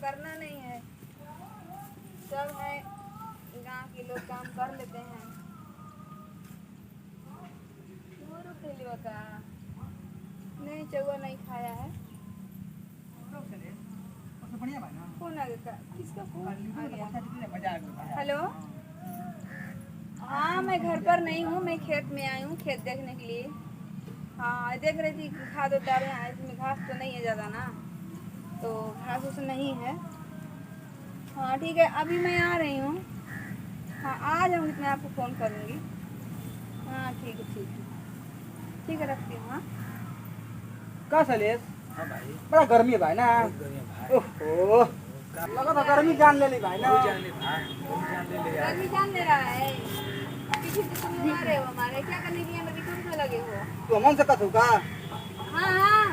करना नहीं है, सब है गांव के लोग काम कर लेते हैं। का नहीं चौवा नहीं खाया है। कौन आ गया? किसका फोन आ गया? हेलो, हाँ मैं घर पर नहीं हूँ, मैं खेत में आई हूँ खेत देखने के लिए। हाँ देख रही थी खाद डाल रहे हैं, इसमें घास तो नहीं है ज़्यादा ना, तो घास उस नहीं है। हाँ ठीक है, अभी मैं आ रही हूँ। हाँ आ जाऊँगी तो मैं आपको फ़ोन करूँगी। हाँ ठीक है ठीक है ठीक है, रखती हूँ। हाँ का सलेश? हाँ भाई, बड़ा गर्मी है भाई ना। गर्मी है भाई। ओहो, लगा था गर्मी जान ले ली भाई ना। जान ले यार। गर्मी जान ले रहा है। पीछे से तुम लोग आ रहे हो हमारे, क्या करने के लिए मेरे तुम से लगे हो? तू अमन से कथू का? हाँ हाँ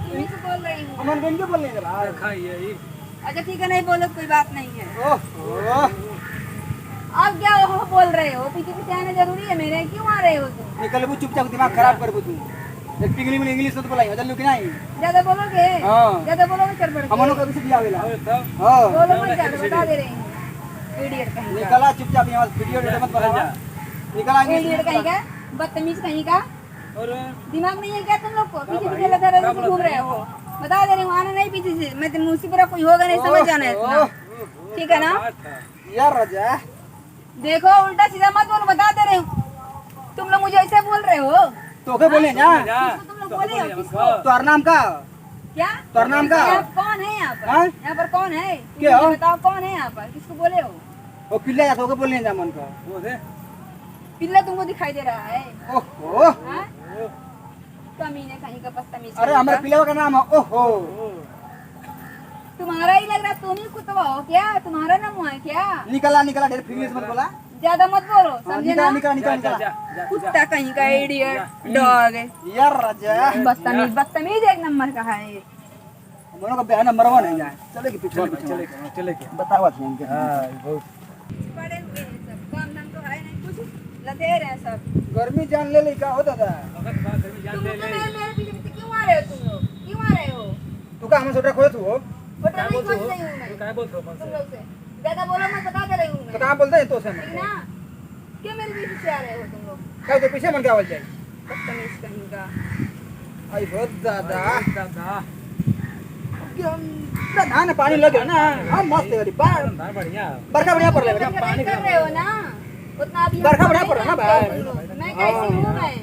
तुम्हीं से बोल रही हूँ। अमन बेन के बोल रहे भाई? खाइए ही। अच्छा ठीक है, नहीं बोलो कोई बात नहीं है। ओहो, अब क्या हो बोल रहे हो? पीछे पीछे आना जरूरी है मेरे, क्यों आ रहे हो तुम? निकल बू चुपचाप, दिमाग खराब कर बू तू। एक पिघली में इंग्लिश तो बोलाई चल कि नहीं? ज्यादा बोलोगे? हाँ। ज्यादा बोलोगे चल पड़ अमनो कभी से दिया वेला। और तब हां, बोलो मत, ज्यादा बता दे रही हूँ। इडियट कहीं का, निकला चुपचाप, यहाँ वीडियो मत बना। निकला इडियट कहीं का, बदतमीज कहीं का। और दिमाग नहीं है क्या तुम लोग को? पीछे पीछे लगा रहे हो, घूम रहे हो। बता दे रही हूँ, आना नहीं पीछे से। मैं तो मुंह पर कोई होगा नहीं, समझ जाना है इतना। ठीक है ना यार राजा? देखो उल्टा सीधा मत बोलो, बता दे रही हूँ। तुम लोग मुझे ऐसे बोल रहे हो? तो के बोले ना? किसको तुम लोग बोले हो? किसको? तोर नाम का? क्या तोर नाम का? यहाँ कौन है? यहाँ पर हाँ? यहाँ पर कौन है? क्या? मुझे बताओ कौन है यहाँ पर? किसको बोले हो? वो पिल्ला या तो के बोले ना मन का? वो दे। पिल्ला तुमको दिखाई दे रहा है? ओहो, हाँ? कमीने कहीं का, बदतमीज अरे कहीं हमारे का। पिल्ला का नाम है ओहो। तुम्हारा ही लग रहा, तुम ही कुतवा हो क्या? तुम्हारा नाम है क्या? निकला निकला, ढेर फिंगलिश मत बोला। ज्यादा मत बोलो, हाँ, समझे निकला ना? निकला निकला जा जा निकला। जा। कुत्ता कहीं का, इडियट डॉग है। यार राजा, बदतमीज बदतमीज एक नंबर का है ये। हमनों का बयान नंबर 1 है जाए। चले के पीछे चले चले के। बताओ आप इनके। हां बहुत पड़े हुए हैं सब, काम धाम तो है नहीं, कुछ लतेर हैं सब। गर्मी जान ले ली का होता था? वक्त बात गर्मी जान तुम ले लोग ले। मेरे पीछे पीछे क्यों आ रहे हो? तुम लोग क्यों आ रहे हो? तू का हमें सोटा खोए तू हो? बता क्या नहीं बोलते खोज हो? रही हूँ मैं तू क्या बोलते हो तुम हमसे? लोग से। ज्यादा बोलो मत, बता दे रही हूँ तो मैं। कहां बोलते हैं तो से ठीक ना? क्यों मेरे पीछे से आ रहे हो तुम लोग? क्या तो पीछे मन क्या बोल जाए? बदतमीज कहीं का। आई बहुत ज्यादा दादा पूरा धान पानी लग गया ना। हम मस्त है गरीब बार दादा बढ़िया। बरखा बढ़िया पड़ रहा है। पानी कर रहे हो ना, उतना अभी बरखा बढ़िया पड़ रहा है ना भाई। मैं कैसी हूँ मैं?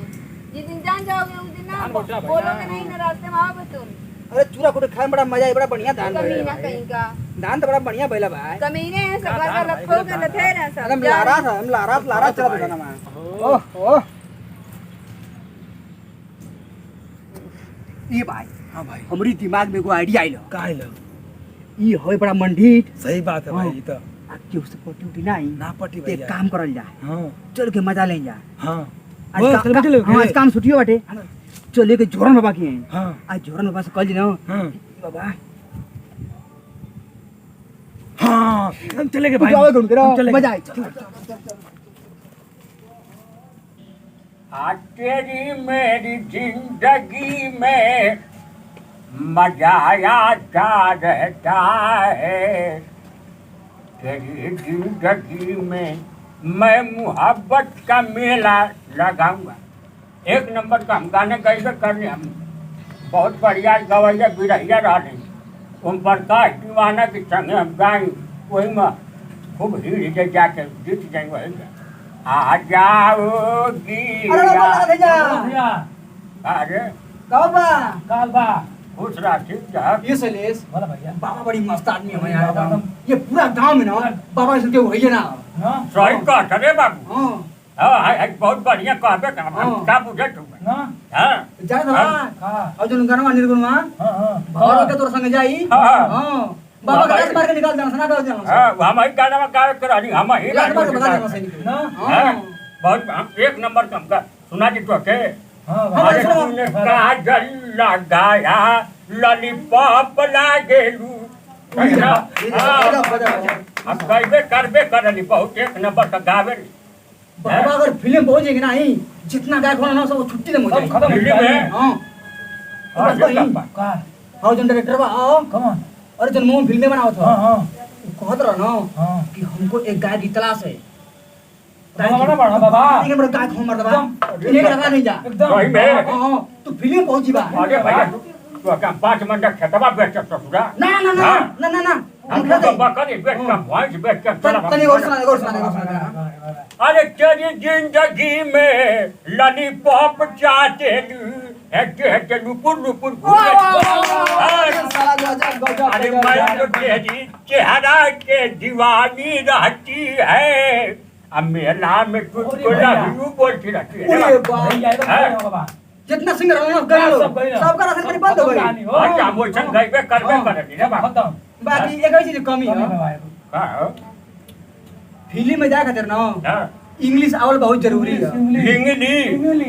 जिस दिन जान जाओगे उस दिन ना धान बोटा भाई बोलोगे ना। नहीं ना, रास्ते में आओगे तुम। अरे चूरा कुटे खाए में बड़ा मजा है, बड़ा बढ़िया धान कमीना भाई। कहीं का, धान तो बड़ा बढ़िया भइला भाई। कमीने हैं सब, क्या घर का धान भाई, लखोगे क्या धान? लथेर हैं सब। हम लारा था, हम लारा चला था ना मैं। ओहो, ये भाई हां भाई। हमारी दिमाग में को आइडिया आइलो। काहे लो? ये होय बड़ा मंडीट सही बात है भाई, ये तो आके उससे पटी उठी नहीं ना पटी ते भैया। काम करल जाए, हां चल के मजा ले जाए। हां। आज ओ, का- चल चलो। हाँ, आज काम छुट्टियो बाटे, चले के जोरन बाबा की हैं। हां आज जोरन बाबा से कल जी ना हां बाबा हां हम चले गए तू भाई। जाओगे घूम के हम चले मजा गए। आए। आज तेरी मेरी जिंदगी में मजा आता रहता है। तेरी जिंदगी में मैं मोहब्बत का मेला लगाऊंगा। एक नंबर का हम गाने कैसे करने, हम बहुत बढ़िया गवैया बिरहिया रहे। ओम प्रकाश दीवाना के संगे हम गाई, वही में खूब हिट जे जाके जीत जाएंगे वही में। आ जाओगी अरे बाबा दे जा भैया अरे बाबा। काल बा खुश रहा, ठीक है। ये सलेश बोला भैया। बाबा बड़ी मस्त आदमी है हमारे यहाँ। ये पूरा गांव में ना बाबा से के वही ना। हां सही कहत रे बाबू। हां हाँ है बहुत बढ़िया कहबे कर, हम हाँ। का बुझे तुम। ना हाँ जा था हां और जो गनवा निर्गुणवा हां हां भाव के तोर संग जाई। हाँ। हां बाबा का दस मार के निकाल देना, सुना दो देना। हाँ हम ही गाना में गावे कर रही, हम ही लाख मार के बता देना गाना। सही निकले। ना हाँ, हां बहुत हम एक नंबर का हमका सुना दी तो के। हां अरे सुनो। तूने काजल लगाया लॉलीपॉप लागेलू। बजा हाँ, बजा। हम कहबे करबे करली, बहुत एक नंबर का गावे री। बाबा अगर फिल्म पहुंच जाएगी ना ही जितना गायक होना ना सब छुट्टी दे मुझे। खत्म हो दिल्ली गया। में हां हाँ, बस वही। ये सब का हाउ जन डायरेक्टर बा आओ कम ऑन और जन्मों में फिल्में बनाओ था हाँ हाँ कहत रहा ना हाँ कि हमको एक गाय की तलाश है बड़ा बड़ा बाबा लेकिन बड़ा गाय को मर दबा इन्हें लगा नहीं जा एकदम सही में हां तो फिल्म पहुंची बा अरे भैया तो क्या 5 मिनट खेतवा बेच ससुरा ना ना ना हाँ? ना ना ना हम हम तो बकरी बेच के भैंस बेच के चला तनी और सुना अरे तेरी जिंदगी में लॉलीपॉप चाहते है नुपुर नुपुर घूमे साला गजब अरे मैं तो तेरी चेहरा के दीवानी रहती है अब मेला में तुझको लहू बोलती रहती है ओए बा भैया एकदम बाबा जितना सिंगर हो गए सब गए ना। सबका राशन पानी बंद हो गई अच्छा मोशन गई पे करबे करे रे बा खत्म बाकी एक ही चीज कमी है का फिल्म में जा खातिर ना हां इंग्लिश आवल बहुत जरूरी है इंग्लिश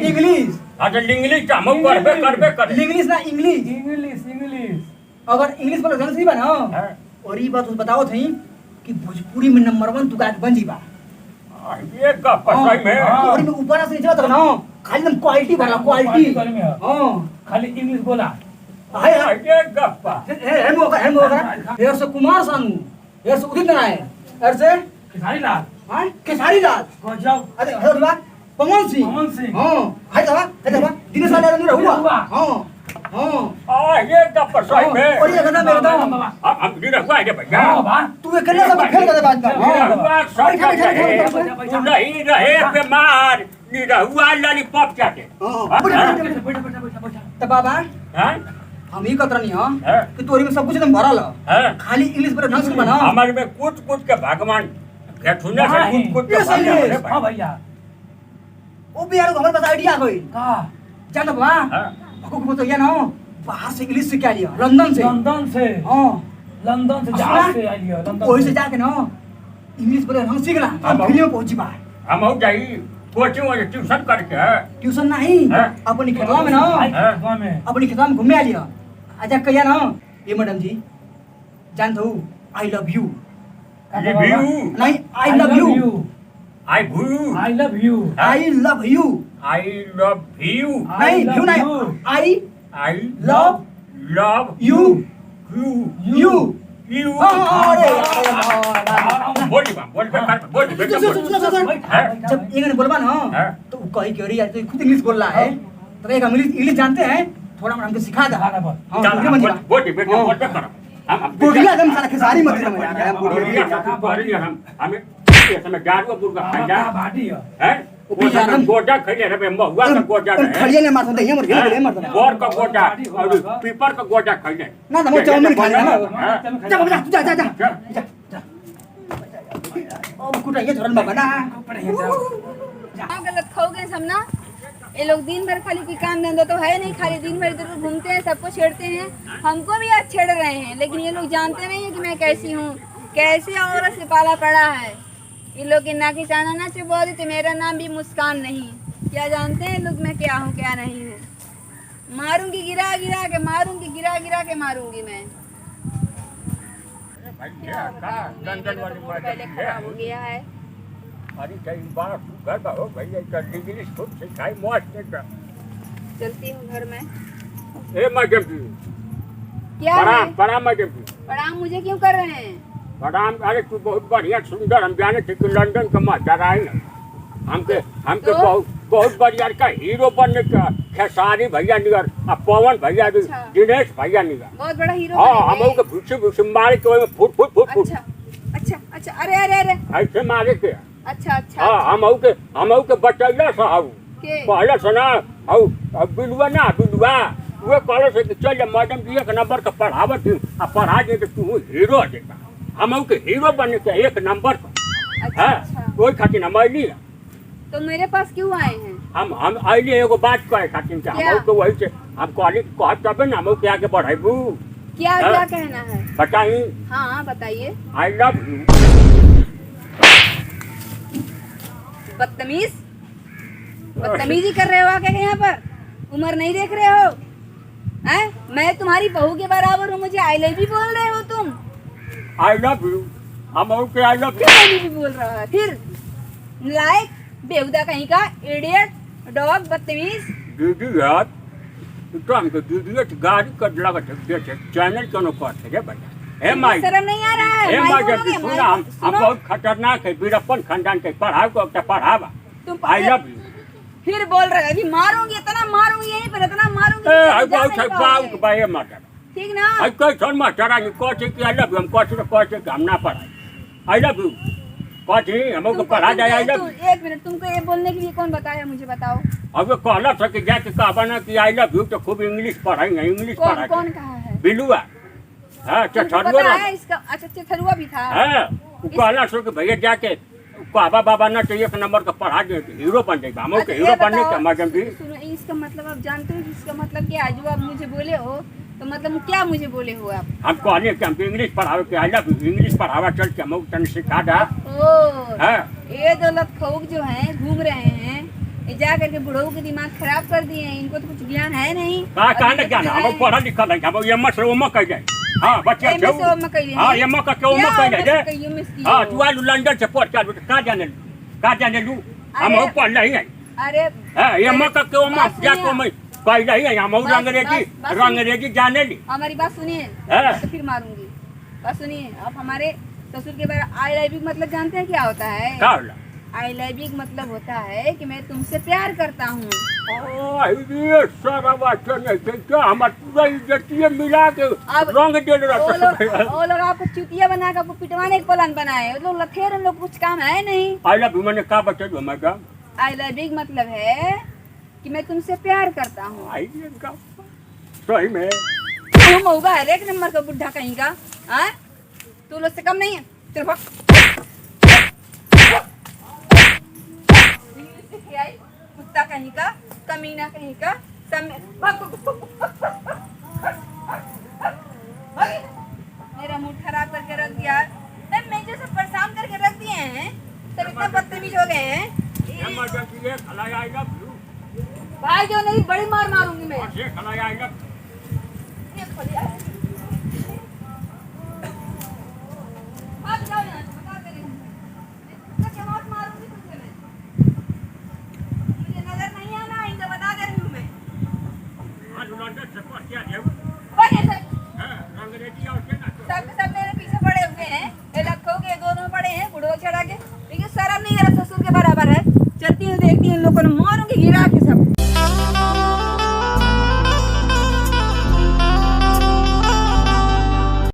इंग्लिश अच्छा इंग्लिश हम करबे करे इंग्लिश ना इंग्लिश इंग्लिश अगर इंग्लिश बोलो ढंग से बा ना हां और ये बात तुम बताओ थी कि भोजपुरी में नंबर 1 तू गायक बन जीबा ये का पसई में और में ऊपर से नीचे तक ना खाली एकदम क्वालिटी वाला क्वालिटी हां खाली इंग्लिश बोला हाय हाय ये गप्पा हे मोका हेर से कुमार सानू हेर से उदित नारायण हेर से किसारी लाल हां केसारी लाल गजब अरे हेर बा पवन सिंह हां हाय दबा दिनेश वाले नहीं रहूगा हां हां ये का पसई में और ये गदा मेरे तो हम भी रखवा है भैया हां बा तू ये करने सब फेल कर दे बात तू नहीं रहे बीमार निरहुआ लॉलीपॉप चाहते तो बाबा हैं हम ही कतरनी हां हैं? कि तोरी में सब कुछ एकदम भरल हैं? खाली इंग्लिश पर ढंग से बना हमारे में कूट के भगवान घेठुने से कूट के ये सही है। भगवान हां भैया ओ भी यार हमारे पास आइडिया कोई का जान बाबा हां भको तो ये ना बाहर से इंग्लिश से क्या लिया लंदन से लंदन से हां लंदन से जहाज से आई है लंदन वही से जाके ना इंग्लिश बोले ढंग सीख ला हाँ, फिल्म में पहुंची बा हम हो जाई कोचिंग वाले ट्यूशन करके ट्यूशन नहीं हैं? अपनी खेतवा में ना खेतवा में अपनी खेतवा में घूमे आ लिया आजा कहिया ना ये मैडम जी जान दो आई लव यू रिव्यू नहीं आई लव यू आई भू I love you I love you I love you नहीं love यू नहीं you. I I love love you you you you अरे बोली कर जब इंग्लिश बोलबा ना हाँ। तो वो कही कि अरे यार तो खुद इंग्लिश बोल रहा है तो एक इंग्लिश जानते हैं थोड़ा मोड़ा हमको सिखा दे हां चल बोल बन बोली बेटा बोल कर हम बोलिया एकदम सारा खेसारी मत में यार हम बोलिया हम हमें ये समय जारुआ बुर्गा खा जा बाटी है हैं वो सब गोटा खइले रे महुआ का गोटा तुम खड़िया ने मारता है मर गया मर गया बोर का गोटा और पीपर का गोटा खइले ना तो चाउमीन खा लेना हाँ। जा बाबा जा जा जा ओ कुटा ये छोरन बाबा ना गलत खो गए सब ना ये लोग दिन भर खाली कोई काम धंधा तो है नहीं, खाली दिन भर इधर घूमते हैं, सबको छेड़ते हैं, हमको भी आज छेड़ रहे हैं, लेकिन ये लोग जानते नहीं है कि मैं कैसी हूँ, कैसी औरत से पाला पड़ा है। ये लोग के ना खिंचाना ना से बोली तो मेरा नाम भी मुस्कान नहीं, क्या जानते हैं लोग मैं क्या हूँ क्या नहीं हूँ। मारूंगी गिरा गिरा के मारूंगी, गिरा गिरा के मारूंगी मैं। पहले खराब हो गया है। अरे कई बार घर का हो भैया का डिग्री खुद सिखाई मस्त का चलती हूँ घर में। ए मैडम जी क्या है? प्रणाम मैडम जी। प्रणाम मुझे क्यों कर रहे हैं? प्रणाम। अरे तू बहुत बढ़िया सुंदर, हम जाने थे कि लंदन का महाराजा है ना, हमके हमके तो? बहुत बढ़िया का हीरो बनने का खेसारी भैया निगर, पवन भैया अच्छा। दिनेश भैया निगर, बहुत बड़ा हीरो हाँ हम बनेंगे। के भूसे भूसे मारे के ओए फुट फुट फुट फुट अच्छा अच्छा अच्छा, अरे अरे अरे, ऐसे मारे के। अच्छा अच्छा हाँ हम के बचैला साहब के पहले सुना औ बिलुआ ना बिलुआ वो कहले से कि चल मैडम जी एक नंबर का पढ़ावत थी, पढ़ा दे तो तू हीरो हो जाएगा। हम के हीरो बनने के एक नंबर का अच्छा है, अच्छा। कोई खातिर हम अली तो मेरे पास क्यों आए हैं? हम अली एगो बात कहे खातिर के क्या? हम के वही से हम कहली कह तबे ना हम के आगे बढ़ाबू। क्या हाँ? क्या कहना है? बताई हाँ बताइए। I love you. बदतमीज, बदतमीजी कर रहे हो आके यहाँ पर, उम्र नहीं देख रहे हो हैं? मैं तुम्हारी बहू के बराबर हूँ, मुझे आई लव यू बोल रहे हो तुम? आई लव यू हम के आई लव क्यों आई लव यू बोल रहा है फिर? लाइक बेहुदा कहीं का, इडियट, डॉग, बदतमीज। दीदी यार तो हमके दीदी गाड़ी कर लगा थे चैनल क्यों करते रे भैया हे माई शर्म नहीं आ रहा है? हे माई माई बोलोगे? जब माई सुना हम सुनो। बहुत खतरनाक है वीरप्पन खानदान के पढ़ाओ को तो पढ़ावा तुम आई लव यू फिर बोल रहे हो, अभी मारूंगी, इतना मारूंगी, यहीं पर इतना मारूंगी ए कि आई तुम जा बहुत नहीं है पाओगे। बाउट बाय मास्टर ठीक ना? आई कोई छोड़ मास्टर आई कोच की आई लव यू हम कोच को कोच के हम ना पढ़ाई आई लव यू कोच ही हमको तुमको- पढ़ा जाए आई तुमको- लव तू- एक मिनट, तुमको ये बोलने के लिए कौन बताया, मुझे बताओ। अब कहला था कि जाके कहबा ना कि आई लव यू तो खूब इंग्लिश पढ़ाएंगे इंग्लिश कौन पढ़ाएंगे कौन कहा है? बिलुआ हाँ तुमको चठरुआ पता है इसका? अच्छा, चथरुआ भी था। हाँ वो कहला सो कि भैया जाके कहबा बाबा ना तो एक नंबर का पढ़ा दे हीरो बन जाएगा हम अच्छा, के हीरो ये बनने बताओ, के मैडम जी सुनो, इसका मतलब आप जानते हो कि इसका मतलब क्या है? जो आप मुझे बोले हो तो मतलब क्या मुझे बोले हो आप? हम कहने कि हमको इंग्लिश पढ़ावे के आई लव यू इंग्लिश पढ़ावा चल के हमको तन सिखा दा ओ, हाँ ये दौलत खौक जो हैं घूम रहे हैं, ये जा करके बुढ़ऊ के दिमाग खराब कर दिए हैं। इनको तो कुछ ज्ञान है नहीं। कहा और ना ये क्या तो हम है। पढ़ा लिखा नहीं हम ये मत वो मत कह जाए हाँ बच्चा एम एस ओ में कही है। हाँ ये मत के वो क्या मत कह एम एस जाए कही, एम एस की हाँ हो? तू आलू लंदन से पढ़ के कहाँ जाने लू हम अरे- पढ़ नहीं है अरे हाँ ये मत के वो बात मत जा सुनिए। को मैं कह नहीं है हम बस- अंग्रेजी बस- बस- अंग्रेजी जाने ली हमारी बात सुनिए, हाँ। तो फिर मारूंगी। बात सुनिए, आप हमारे ससुर के बारे आई लव यू मतलब जानते हैं क्या होता है? क्या होला आई लव यू मतलब होता है कि मैं तुमसे प्यार करता हूँ। ये सारा बात नहीं थे क्या हमारे पूरा इज्जतिये मिला के अब रंग दे रहा वो लोग आपको चुतिया बना के आपको पिटवाने के प्लान बनाए। वो लोग लथेर, उन लोग कुछ काम है नहीं। आई लव यू मैंने कहा बता दो मैडम आई लव यू मतलब है कि मैं तुमसे प्यार करता हूँ। आई का सही में तुम होगा है एक नंबर का बुढ़ा कहीं का, हाँ? तू लोग से कम नहीं है। चल भाग। दिल्ली से क्या आई? कुत्ता कहीं का, कमीना कहीं का, सब में भाग, भाग, भाग। मेरा मूड खराब करके रख दिया। मैं जैसे परेशान करके रख दिए हैं, सब इतना बदतमीज हो गए हैं। ये मैडम जी ये खलाई आई लव यू भाई जो नहीं, बड़ी मार मारूंगी मैं। ये खलाई आई लव ये खोलिए। भाग जाओ यहाँ से, बता दे रही हूँ। इतना चमाट मारूंगी तुमसे मैं। मुझे नजर नहीं आना, इनसे बता दे रही हूँ मैं। आज लंदन से पढ़ के आए बने से हैं अंग्रेजी और के ना सब मेरे पीछे पड़े हुए हैं। ये लखों के दोनों पड़े हैं बुढ़ो चढ़ा के। लेकिन शर्म नहीं है, ससुर के बराबर है। चलती हूँ, देखती हूँ, इन लोगों को मार